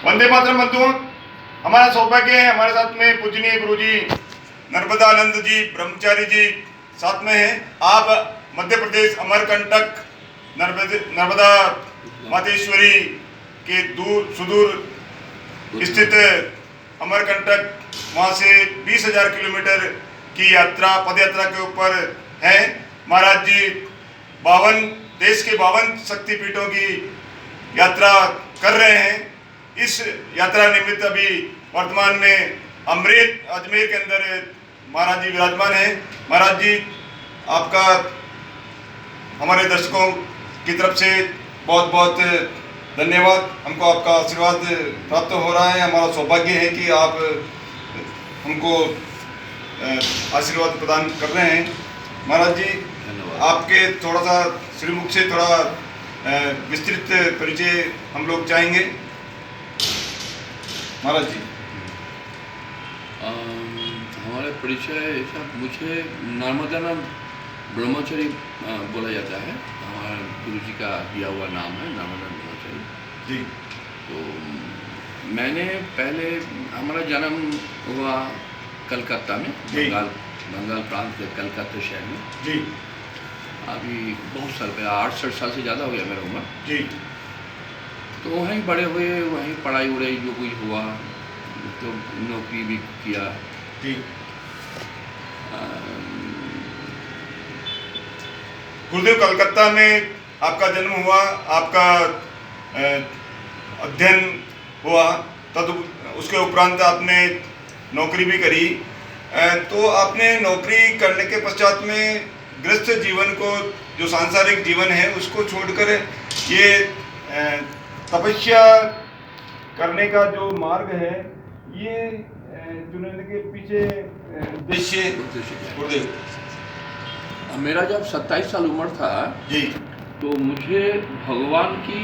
वंदे मातरम बंधुओं, हमारा सौभाग्य है हमारे साथ में पूजनीय गुरुजी नर्मदानंद जी ब्रह्मचारी जी साथ में हैं। आप मध्य प्रदेश अमरकंटक नर्मदा मातेश्वरी के दूर सुदूर स्थित अमरकंटक वहाँ से 20,000 किलोमीटर की यात्रा पद यात्रा के ऊपर है। महाराज जी 52 देश के 52 शक्तिपीठों की यात्रा कर रहे हैं। इस यात्रा निमित्त अभी वर्तमान में अजमेर के अंदर महाराज जी विराजमान हैं। महाराज जी आपका हमारे दर्शकों की तरफ से बहुत बहुत धन्यवाद। हमको आपका आशीर्वाद प्राप्त हो रहा है। हमारा सौभाग्य है कि आप हमको आशीर्वाद प्रदान कर रहे हैं। महाराज जी आपके थोड़ा सा श्रीमुख से थोड़ा विस्तृत परिचय हम लोग चाहेंगे। महाराज जी हमारा परिचय ऐसा, मुझे नर्मदानंद ब्रह्मचारी बोला जाता है। हमारे गुरुजी का दिया हुआ नाम है नर्मदानंद ब्रह्मचारी जी। तो मैंने पहले हमारा जन्म हुआ कलकत्ता में, बंगाल प्रांत के कलकत्ता शहर में जी। अभी बहुत साल पहले 68 साल से ज़्यादा हो गया मेरा उम्र जी। तो वहीं बड़े हुए, वहीं पढ़ाई उड़ाई जो कुछ हुआ, तो नौकरी भी किया जी। गुरुदेव कलकत्ता में आपका जन्म हुआ, आपका अध्ययन हुआ, तब उसके उपरांत आपने नौकरी भी करी। तो आपने नौकरी करने के पश्चात में गृहस्थ जीवन को, जो सांसारिक जीवन है, उसको छोड़कर ये तपस्या करने का जो मार्ग है, ये चुनने के पीछे उद्देश्य गुरुदेव? मेरा जब 27 साल उम्र था जी, तो मुझे भगवान की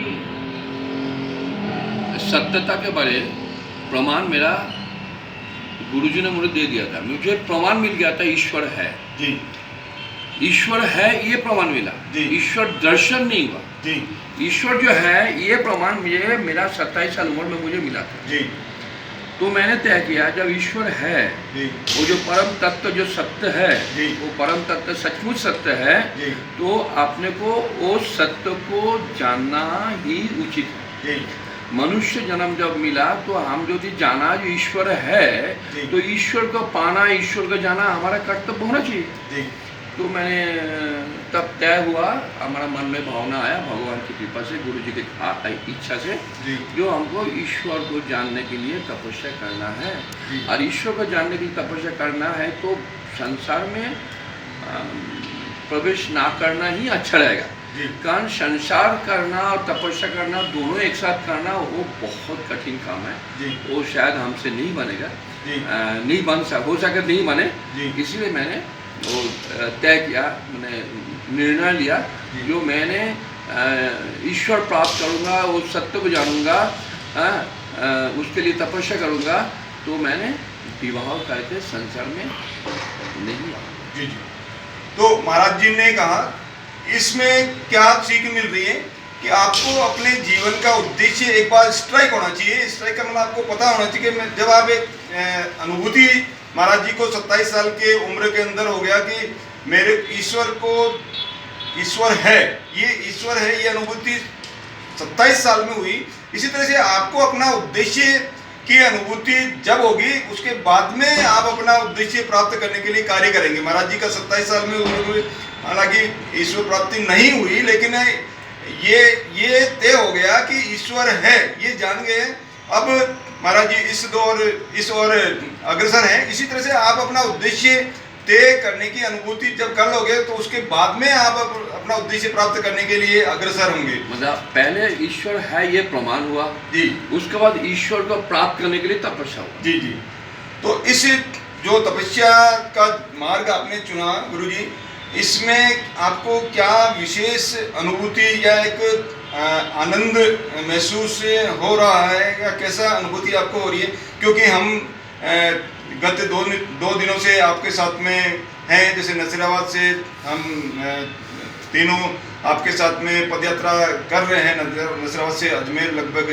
सत्यता के बारे प्रमाण मेरा गुरुजी ने मुझे दे दिया था। मुझे प्रमाण मिल गया था ईश्वर है जी। ईश्वर है ये प्रमाण मिला जी। ईश्वर दर्शन नहीं हुआ जी। ईश्वर जो है ये प्रमाण मुझे मेरा 27 साल उम्र में मुझे मिला था जी। तो मैंने तय किया जब ईश्वर है जी। वो जो परम तत्व जो सत्य है जी। वो परम तत्व सचमुच सत्य है जी। तो अपने को वो सत्य को जानना ही उचित है। जी। मनुष्य जन्म जब मिला तो हम जो जाना जो ईश्वर है तो ईश्वर को पाना, ईश्वर को जाना हमारा कर्तव्य होना चाहिए। जी। तो मैंने तब तय हुआ, हमारा मन में भावना आया भगवान की कृपा से, गुरु जी की इच्छा से, जो हमको ईश्वर को जानने के लिए तपस्या करना है। और ईश्वर को जानने के लिए तपस्या करना है तो संसार में प्रवेश ना करना ही अच्छा रहेगा। कारण संसार करना और तपस्या करना दोनों एक साथ करना वो बहुत कठिन काम है। वो शायद हमसे नहीं बनेगा, नहीं बन हो सके नहीं बने। इसीलिए मैंने वो तय किया, मैंने निर्णय लिया जो मैंने ईश्वर प्राप्त करूँगा, वो सत्य को जानूँगा, उसके लिए तपस्या करूँगा। तो मैंने विवाह करके संसार में नहीं आया। जी जी। तो महाराज जी ने कहा इसमें क्या सीख मिल रही है कि आपको अपने जीवन का उद्देश्य एक बार स्ट्राइक होना चाहिए। स्ट्राइक का मतलब आपको पता होना चाहिए कि जब आप एक अनुभूति, महाराज जी को 27 साल के उम्र के अंदर हो गया कि मेरे ईश्वर है, ये अनुभूति 27 साल में हुई। इसी तरह से आपको अपना उद्देश्य की अनुभूति जब होगी उसके बाद में आप अपना उद्देश्य प्राप्त करने के लिए कार्य करेंगे। महाराज जी का 27 साल में उम्र, हालांकि ईश्वर प्राप्ति नहीं हुई, लेकिन ये तय हो गया कि ईश्वर है, ये जान गए। अब महाराज जी इस ओर अग्रसर हैं। इसी तरह से आप अपना उद्देश्य तय करने की अनुभूति जब कर लोगे तो उसके बाद में आप अपना उद्देश्य प्राप्त करने के लिए अग्रसर होंगे। मतलब पहले ईश्वर है ये प्रमाण हुआ जी, उसके बाद ईश्वर को प्राप्त करने के लिए तपस्या हुआ। जी जी। तो इस जो तपस्या का मार्ग आपने चुना गुरुजी, इसमें आपको क्या विशेष अनुभूति या एक आनंद महसूस हो रहा है या कैसा अनुभूति आपको हो रही है? क्योंकि हम गत दो दिनों से आपके साथ में हैं। जैसे नसीराबाद से हम तीनों आपके साथ में पदयात्रा कर रहे हैं। नसीराबाद से अजमेर लगभग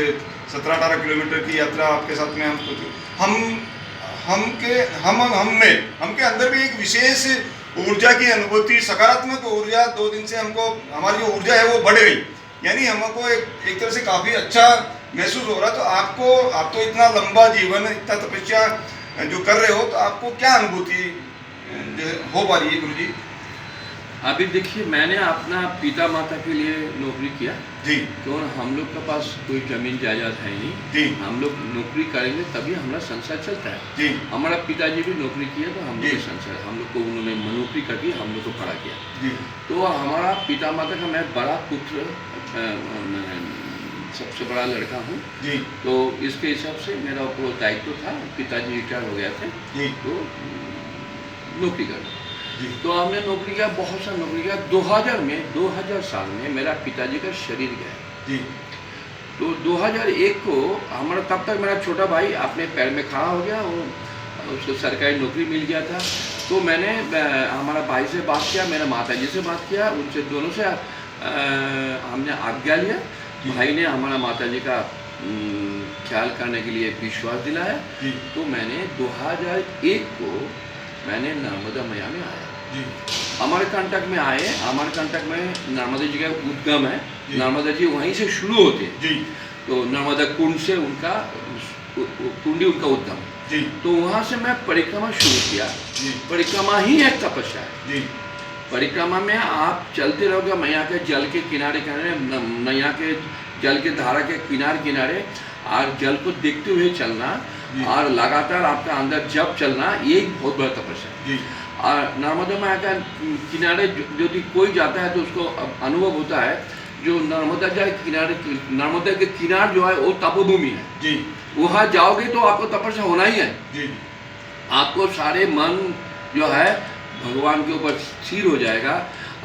17-18 किलोमीटर की यात्रा आपके साथ में हमके अंदर भी एक विशेष ऊर्जा की अनुभूति, सकारात्मक ऊर्जा 2 दिन से हमको, हमारी जो ऊर्जा है वो बढ़ गई, यानी हमको एक तरह से काफ़ी अच्छा महसूस हो रहा। तो आप तो इतना लंबा जीवन, इतना तपस्या जो कर रहे हो, तो आपको क्या अनुभूति हो पा रही है गुरु जी? अभी देखिए, मैंने अपना पिता माता के लिए नौकरी किया जी, क्यों, हम लोग के पास कोई जमीन जायदाद है नहीं जी, हम लोग नौकरी करेंगे तभी हमारा संसार चलता है जी, हमारा पिताजी भी नौकरी किया तो हम लोग जी। का संसार, हम लोग को उन्होंने नौकरी करके हम लोग को पढ़ा किया। जी, तो हमारा पिता माता का मैं बड़ा पुत्र, मैं सबसे बड़ा लड़का हूँ, जी, तो इसके हिसाब से मेरा ऊपर दायित्व था। पिताजी रिटायर हो गए थे जी, तो नौकरी करना, जी, तो हमने नौकरी किया, बहुत सा नौकरी किया। 2000 साल में मेरा पिताजी का शरीर गया। जी, तो 2001 को हमारा, तब तक मेरा छोटा भाई अपने पैर में खड़ा हो गया, वो उसको सरकारी नौकरी मिल गया था। तो मैंने हमारा भाई से बात किया, मेरे माताजी से बात किया, उनसे दोनों से हमने आज्ञा लिया। भाई ने हमारा माताजी का ख्याल करने के लिए विश्वास दिलाया। जी, तो मैंने 2001 को मैंने नर्मदा मैया में आया, जी, अमरकंटक में आए। अमरकंटक में नर्मदा जी का उद्गम है, जी। नर्मदा जी वहीं से शुरू होते हैं। जी, तो नर्मदा कुंड से उनका कुंडी उनका उद्गम है। जी, तो वहाँ से मैं परिक्रमा शुरू किया। जी, परिक्रमा ही एक तपस्या है। जी, परिक्रमा में आप चलते रहोगे मैया के जल के किनारे किनारे, मैया के जल के धारा के किनारे किनारे, और जल को देखते हुए चलना, जी। और लगातार आपका अंदर जप चलना, ये एक बहुत बड़ा तपस्या है। जी, और नर्मदा मैया का किनारे यदि कोई जाता है तो उसको अनुभव होता है, जो नर्मदा जाए किनारे, नर्मदा के किनार जो है वो तपोभूमि है। जी, वहाँ जाओगे तो आपको तपस्या होना ही है। जी, आपको सारे मन जो है भगवान के ऊपर स्थिर हो जाएगा।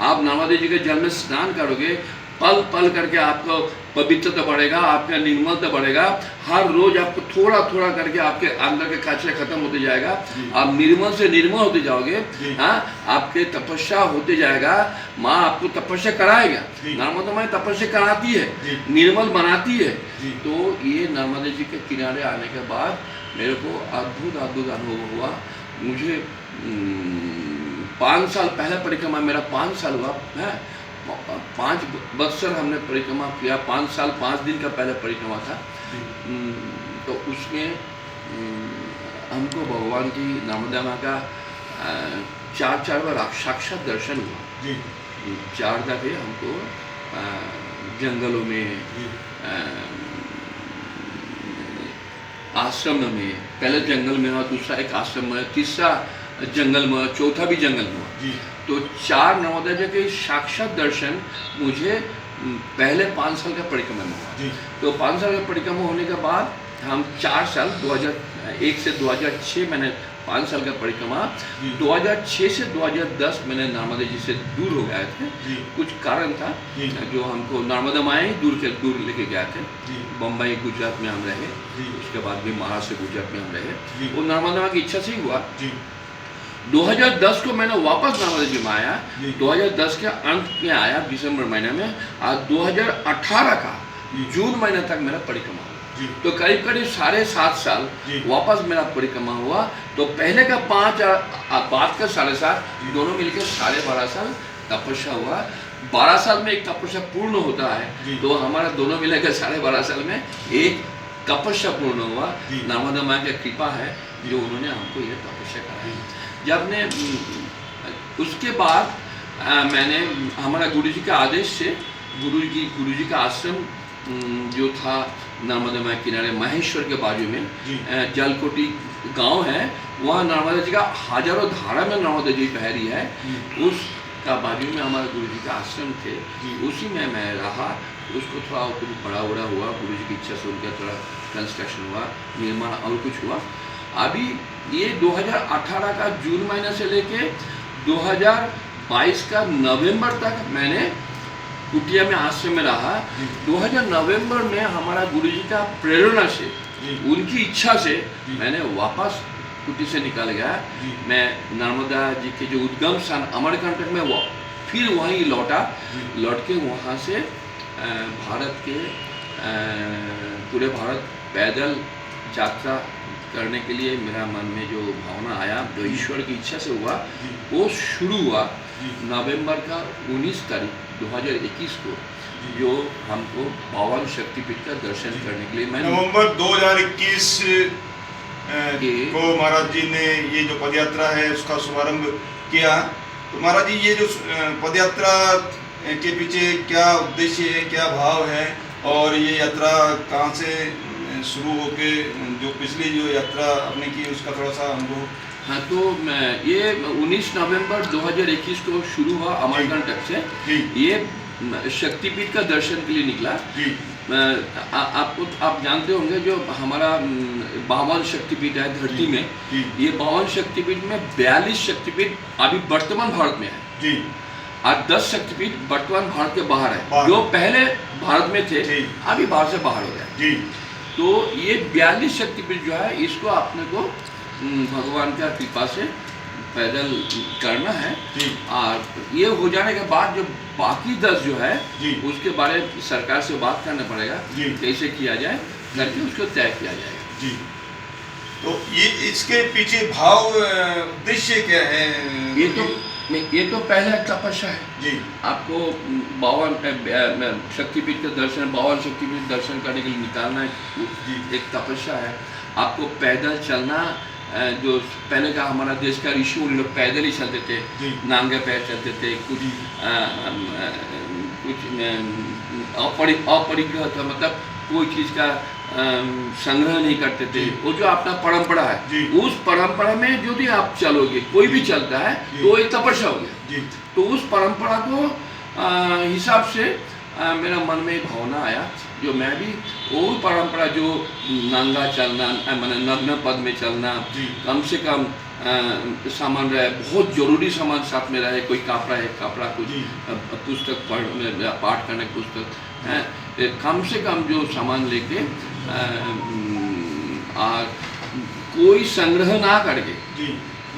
आप नर्मदा जी के जल में स्नान करोगे, पल पल करके आपको पवित्रता बढ़ेगा, आपका निर्मलता बढ़ेगा। हर रोज आपको थोड़ा थोड़ा करके आपके अंदर के कचरा खत्म होते जाएगा, आप निर्मल से निर्मल होते जाओगे। हाँ, आपके तपस्या होते जाएगा, माँ आपको तपस्या कराएगा। नर्मदा माँ तपस्या कराती है, निर्मल बनाती है। तो ये नर्मदा जी के किनारे आने के बाद मेरे को अद्भुत अद्भुत अनुभव हुआ। मुझे 5 साल पहले परिक्रमा, मेरा 5 साल हुआ है, 5 बत्सर हमने परिक्रमा किया। 5 साल 5 दिन का पहले परिक्रमा था। तो उसमें हमको भगवान की नर्मदा माँ का 4 बार साक्षात दर्शन हुआ। 4 दफे हमको जंगलों में, आश्रम में, पहले जंगल में हुआ, दूसरा एक आश्रम में, तीसरा जंगल में, चौथा भी जंगल में हुआ। तो 4 नर्मदा जी के साक्षात दर्शन मुझे पहले 5 साल का परिक्रमा में हुआ। तो 5 साल का परिक्रमा होने के बाद हम 4 साल 2001 से 2006 मैंने 5 साल का परिक्रमा। 2006 से 2010 मैंने नर्मदा जी से दूर हो गए थे। कुछ कारण था जो हमको नर्मदा माँ ही दूर लेके गए थे। बम्बई गुजरात में हम रहे, उसके बाद भी महाराष्ट्र गुजरात में हम रहे। वो नर्मदा माँ की इच्छा से ही हुआ। 2010 को मैंने वापस नर्मदा जी में आया। 2010 के अंत में आया, दिसंबर महीने में। और 2018 का जून महीने तक मेरा परिक्रमा हुआ। तो करीब करीब 7.5 साल वापस मेरा परिक्रमा हुआ। तो पहले का 5 और बाद का 7.5, दोनों मिलकर 12.5 साल तपस्या हुआ। 12 साल में एक तपस्या पूर्ण होता है, तो हमारा दोनों मिलकर 12.5 साल में एक तपस्या पूर्ण हुआ। नर्मदा माँ की कृपा है जो उन्होंने हमको ये तपस्या कराई। जब ने उसके बाद मैंने हमारा गुरुजी के आदेश से, गुरुजी का आश्रम जो था नर्मदा माँ किनारे महेश्वर के बाजू में, जलकोटी गांव है, वहाँ नर्मदा जी का हजारों धारा में नर्मदा जी बह रही है। उसका बाजू में हमारे गुरुजी का आश्रम थे, उसी में मैं रहा। उसको थोड़ा कुछ बड़ा हुआ, गुरुजी की इच्छा से उनका थोड़ा कंस्ट्रक्शन हुआ, निर्माण और कुछ हुआ। अभी ये 2018 का जून महीने से लेके 2022 का नवंबर तक मैंने कुटिया में आश्रम में रहा। 2000 नवंबर में हमारा गुरुजी का प्रेरणा से, उनकी इच्छा से मैंने वापस कुटी से निकल गया। मैं नर्मदा जी के जो उद्गम स्थान अमरकंटक में फिर वहीं लौट के वहाँ से भारत के पूरे भारत पैदल यात्रा करने के लिए मेरा मन में जो भावना आया, जो ईश्वर की इच्छा से हुआ, वो शुरू हुआ नवंबर का 19 तारीख 2021 को, जो हमको पावन शक्तिपीठ का दर्शन करने के लिए नवंबर 2021 को महाराज जी ने ये जो पदयात्रा है उसका शुभारंभ किया। तो महाराज जी ये जो पदयात्रा के पीछे क्या उद्देश्य है, क्या भाव है, और ये यात्रा कहाँ से शुरू होके जो पिछली जो यात्रा आपने की उसका थोड़ा सा अनुभव? हाँ, तो ये 19 नवंबर 2021 को शुरू हुआ अमरकंटक से। ये शक्तिपीठ का दर्शन के लिए निकला। आप जानते होंगे जो हमारा 52 शक्तिपीठ है धरती में, ये 52 शक्तिपीठ में 42 शक्तिपीठ अभी वर्तमान भारत में है और 10 शक्तिपीठ वर्तमान भारत के बाहर है, जो पहले भारत में थे अभी भारत से बाहर हो गए। तो ये 42 शक्तिपीठ जो है, इसको अपने को भगवान का कृपा से पैदल करना है, और ये हो जाने के बाद जो बाकी 10 जो है उसके बारे में सरकार से बात करना पड़ेगा, कैसे किया जाए करके उसको तय किया जाएगा। तो ये इसके पीछे भाव उद्देश्य क्या है? ये तो पहले तपस्या है। आपको 52 शक्तिपीठ का दर्शन, 52 शक्तिपीठ दर्शन करने के लिए निकालना एक तपस्या है। आपको पैदल चलना, जो पहले का हमारा देश का ऋषि उन लोग पैदल ही चलते थे, नांगे पैर चलते थे, कुछ अपरिग्रह था, मतलब कोई चीज़ का संग्रह नहीं करते थे। वो जो अपना परंपरा है, उस परंपरा में जो भी आप चलोगे, कोई भी चलता है तो एक तपस्या हो गया। तो उस परंपरा को हिसाब से मेरा मन में भावना आया, जो मैं भी वो परंपरा जो नंगा चलना, मैंने नग्न पद में चलना, कम से कम सामान रहे, बहुत जरूरी सामान साथ में रहे, कोई कपड़ा कुछ पुस्तक पाठ करने की पुस्तक है, कम से कम जो सामान लेके और कोई संग्रह ना करके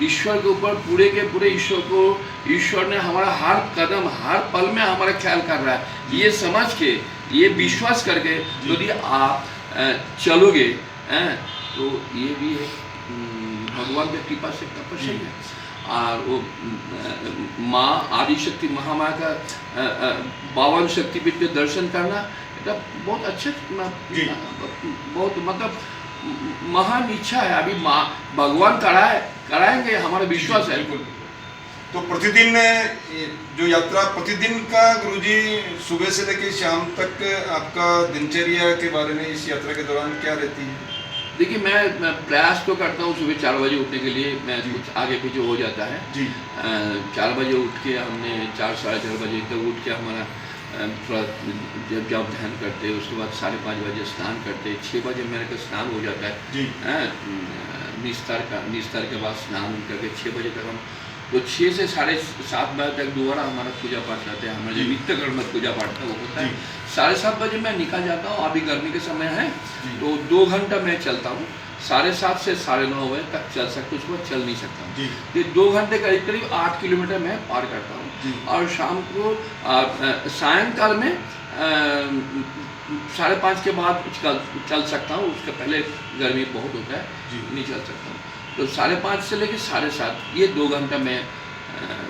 ईश्वर के ऊपर पूरे के पूरे ईश्वर ने हमारा हर कदम हर पल में हमारा ख्याल कर रहा है, ये समझ के, ये विश्वास करके यदि आप चलोगे तो ये भी एक भगवान की कृपा से तपस्या है। और वो माँ आदिशक्ति महामाया का 52 शक्तिपीठ के दर्शन करना এটা बहुत अच्छा, बहुत मतलब महान इच्छा है। अभी माँ भगवान कराएंगे, हमारा विश्वास है। तो प्रतिदिन जो यात्रा प्रतिदिन का गुरुजी सुबह से लेकर शाम तक आपका दिनचर्या के बारे में इस यात्रा के दौरान क्या रहती है? देखिए, मैं प्रयास तो करता हूँ सुबह 4 बजे उठने के लिए, मैं कुछ आगे पीछे हो जाता है। 4 बजे उठ के हमने 4 साढ़े 4 बजे तक उठ के हमारा थोड़ा जब ध्यान करते हैं, उसके बाद 5:30 बजे स्नान करते, 6 बजे मेरे का स्नान हो जाता है। निस्तार के बाद स्नान करके 6 बजे तक हम, तो 6 से 7:30 बजे तक दोबारा हमारा पूजा पाठ रहता है, हमारा जो नित्य कर्म पूजा पाठ था वो होता है। 7:30 बजे मैं निकल जाता हूँ, अभी गर्मी के समय है तो 2 घंटा मैं चलता हूँ, 7:30 से 9:30 बजे तक चल सकता हूँ, उसके बाद चल नहीं सकता हूँ। ये 2 घंटे करीब 8 किलोमीटर मैं पार करता हूँ। और शाम को सायंकाल में 5:30 के बाद चल सकता हूँ, उसके पहले गर्मी बहुत होता है, नहीं चल सकता हूँ। तो 5:30 से लेकर 7:30 ये 2 घंटा मैं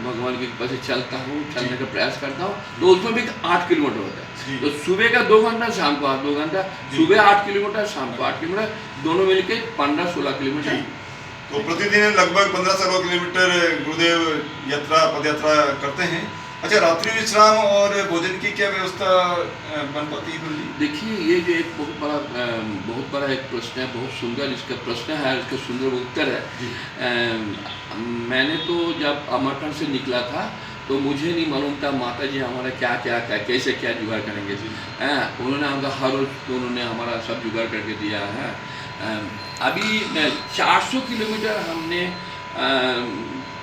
भगवान की कृपा से चलता हूँ, चलने का प्रयास करता हूँ। तो उसमें भी 8 किलोमीटर होता है, तो सुबह का 2 घंटा, शाम को 2 घंटा, सुबह 8 किलोमीटर, शाम को 8 किलोमीटर, दोनों मिलके 15-16 किलोमीटर। तो प्रतिदिन लगभग 15-16 किलोमीटर गुरुदेव पद यात्रा करते हैं। अच्छा, रात्रि विश्राम और भोजन की क्या व्यवस्था बन पाती है गुरुजी? देखिए, ये जो एक बहुत बड़ा एक प्रश्न है, बहुत सुंदर इसका प्रश्न है, इसका सुंदर उत्तर है। मैंने तो जब अमरकंटक से निकला था तो मुझे नहीं मालूम था माता जी हमारा क्या कैसे क्या जुगाड़ करेंगे। उन्होंने हमका हर रोज उन्होंने हमारा सब जुगाड़ करके दिया है। अभी 400 किलोमीटर हमने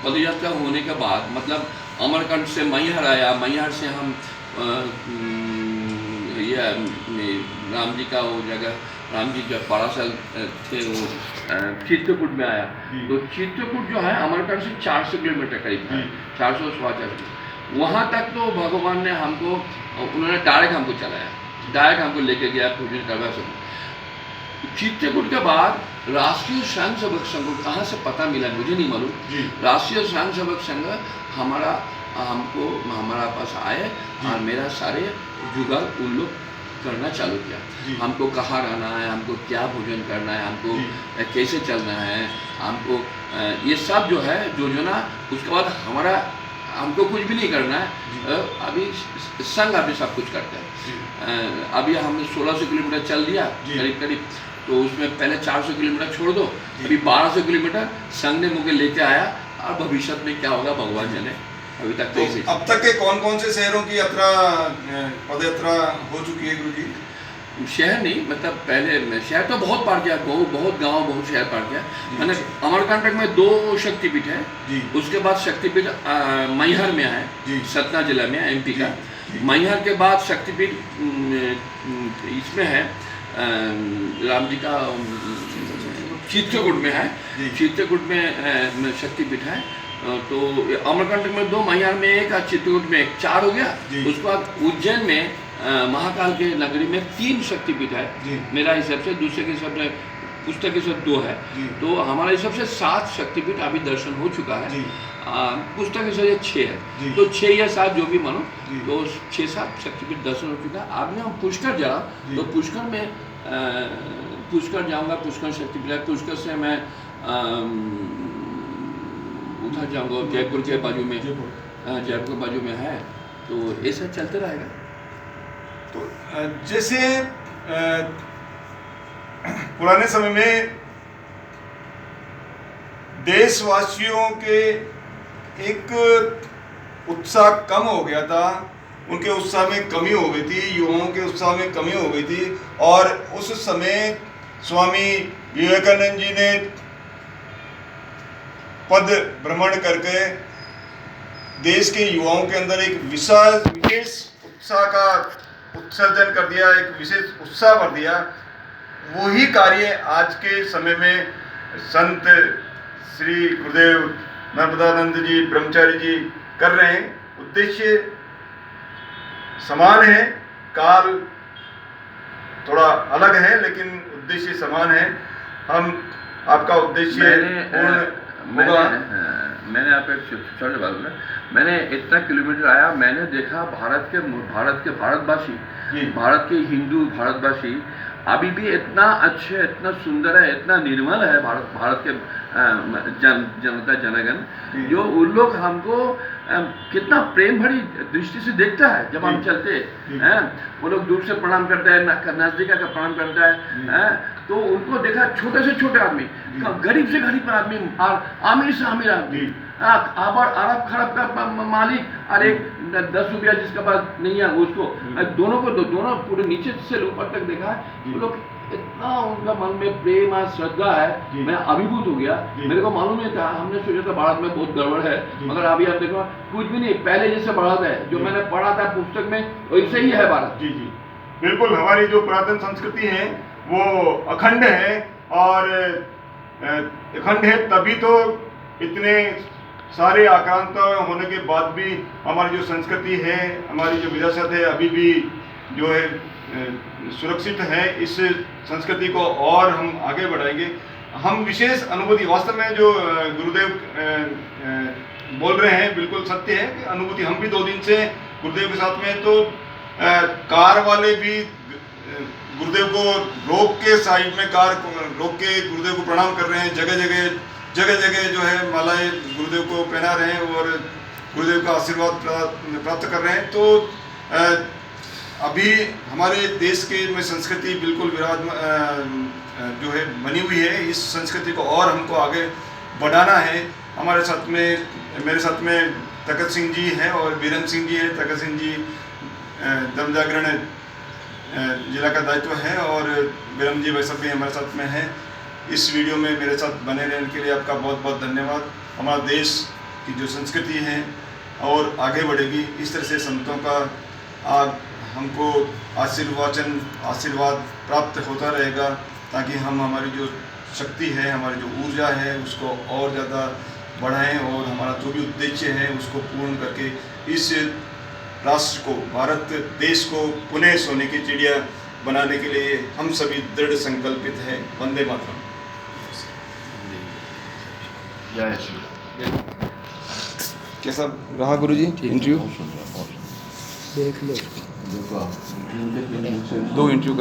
पदयात्रा होने के बाद, मतलब अमरकंटक से मैहर आया, मैहर से हम राम जी का वो जगह, राम जी जब पारासल थे वो चित्रकूट में आया। तो चित्रकूट जो है अमरकंटक से 400 किलोमीटर करीब है, 400-450। वहाँ तक तो भगवान ने हमको, उन्होंने डायरेक्ट हमको चलाया, डायरेक्ट हमको लेके गया, पूजन करवा सब। चित्रकूट के बाद राष्ट्रीय स्वयं सेवक संघ को कहाँ से पता मिला मुझे नहीं मालूम। राष्ट्रीय स्वयं सेवक संघ हमारा पास आए और मेरा सारे जुगाड़ उन लोग करना चालू किया। हमको कहाँ रहना है, हमको क्या भोजन करना है, हमको कैसे चलना है, हमको ये सब जो है योजना। उसके बाद हमको कुछ भी नहीं करना है, अभी संघ अभी सब कुछ करता है। अभी हमने 1600 किलोमीटर चल दिया करीब करीब, तो उसमें पहले 400 किलोमीटर छोड़ दो, अभी 1200 किलोमीटर संघ ने मुझे लेके आया। और भविष्य में क्या होगा भगवान जाने। अभी तक तो अब तक के कौन कौन से शहरों की यात्रा, पद यात्रा हो चुकी है गुरु जी? शहर नहीं, मतलब पहले शहर तो बहुत पार किया, बहुत गांव बहुत शहर पार किया मैंने। अमरकंटक में 2 शक्तिपीठ है, उसके बाद शक्तिपीठ मैहर में है, सतना जिला में एमपी का। मैहर के बाद शक्तिपीठ इसमें है राम जी का चित्रकूट में है, चित्रकूट में शक्तिपीठ है। तो अमरकंटक में 2, मैहर में 1 और चित्रकूट में 1, 4 हो गया। उसके बाद उज्जैन में महाकाल के नगरी में 3 शक्तिपीठ है मेरा हिसाब से, दूसरे के हिसाब से पुस्तक के सब 2 है। तो हमारे हिसाब से 7 शक्तिपीठ अभी दर्शन हो चुका है, पुस्तक के हिसाब से 6 है। तो 6 या 7 जो भी मानो, तो 6-7 शक्तिपीठ दर्शन हो चुका है। अभी हम पुष्कर जा, तो पुष्कर में पुष्कर जाऊँगा, पुष्कर शक्तिपीठ है। पुष्कर से मैं उधर जाऊँगा जयपुर के बाजू में, जयपुर के बाजू में है। तो ऐसा चलते रहेगा। तो जैसे पुराने समय में देशवासियों के एक उत्साह कम हो गया था, उनके उत्साह में कमी हो गई थी, युवाओं के उत्साह में कमी हो गई थी। और उस समय स्वामी विवेकानंद जी ने पद भ्रमण करके देश के युवाओं के अंदर एक विशेष उत्साह का उत्सर्जन कर दिया, एक विशेष उत्साह भर दिया। वही कार्य आज के समय में संत श्री गुरुदेव नर्मदानंद जी ब्रह्मचारी जी कर रहे हैं। उद्देश्य समान है, काल थोड़ा अलग है, लेकिन उद्देश्य समान है। हम आपका उद्देश्य मैंने आप एक छोटे बात बोला, मैंने इतना किलोमीटर आया, मैंने देखा भारत के हिंदू भारतवासी अभी भी इतना अच्छे, इतना सुंदर है, इतना निर्मल है भारत के जनगण, जो उन लोग हमको कितना प्रेम भरी दृष्टि से देखता है जब हम चलते हैं। वो लोग दूर से प्रणाम करता है, नजदीक का प्रणाम करता है। तो उनको देखा, छोटे से छोटे आदमी, गरीब से गरीब आदमी और अमीर से अमीर आदमी, अरब खरब का मालिक और एक 10 रुपया जिसके पास नहीं है उसको, दोनों पूरे नीचे से ऊपर तक देखा। वो लोग इतना उनका मन में प्रेम और श्रद्धा है, मैं अभिभूत हो गया। मेरे को मालूम नहीं था, हमने सोचा था भारत में बहुत गड़बड़ है, मगर अभी आप देखो कुछ भी नहीं, पहले जैसे भारत है जो मैंने पढ़ा था पुस्तक में, वैसे ही है भारत। जी जी बिल्कुल, हमारी जो पुरातन संस्कृति है वो अखंड है, और अखंड है तभी तो इतने सारे आक्रांत होने के बाद भी हमारी जो संस्कृति है, हमारी जो विरासत है, अभी भी जो है सुरक्षित है। इस संस्कृति को और हम आगे बढ़ाएंगे। हम विशेष अनुभूति, वास्तव में जो गुरुदेव बोल रहे हैं बिल्कुल सत्य है कि अनुभूति, हम भी 2 दिन से गुरुदेव के साथ में, तो कार वाले भी गुरुदेव को रोक के साइड में कार रोक के गुरुदेव को प्रणाम कर रहे हैं, जगह जगह जो है मालाएं गुरुदेव को पहना रहे हैं और गुरुदेव का आशीर्वाद प्राप्त कर रहे हैं। तो अभी हमारे देश के में संस्कृति बिल्कुल जो है बनी हुई है। इस संस्कृति को और हमको आगे बढ़ाना है। हमारे साथ में, मेरे साथ में तखत सिंह जी हैं और बीरन सिंह जी हैं। तखत सिंह जी धर्म जागरण जिला का दायित्व है और बीरन जी वैसे भी हमारे साथ में हैं। इस वीडियो में मेरे साथ बने रहने के लिए आपका बहुत बहुत धन्यवाद। हमारा देश की जो संस्कृति है और आगे बढ़ेगी, इस तरह से संतों का हमको आशीर्वाद प्राप्त होता रहेगा, ताकि हम हमारी जो शक्ति है, हमारी जो ऊर्जा है, उसको और ज़्यादा बढ़ाएं और हमारा जो भी उद्देश्य है उसको पूर्ण करके इस राष्ट्र को, भारत देश को पुनः सोने की चिड़िया बनाने के लिए हम सभी दृढ़ संकल्पित हैं। वंदे मातरम। जय श्री राम। कैसा रहा गुरुजी इंटरव्यू? देख लो दो इंटरव्यू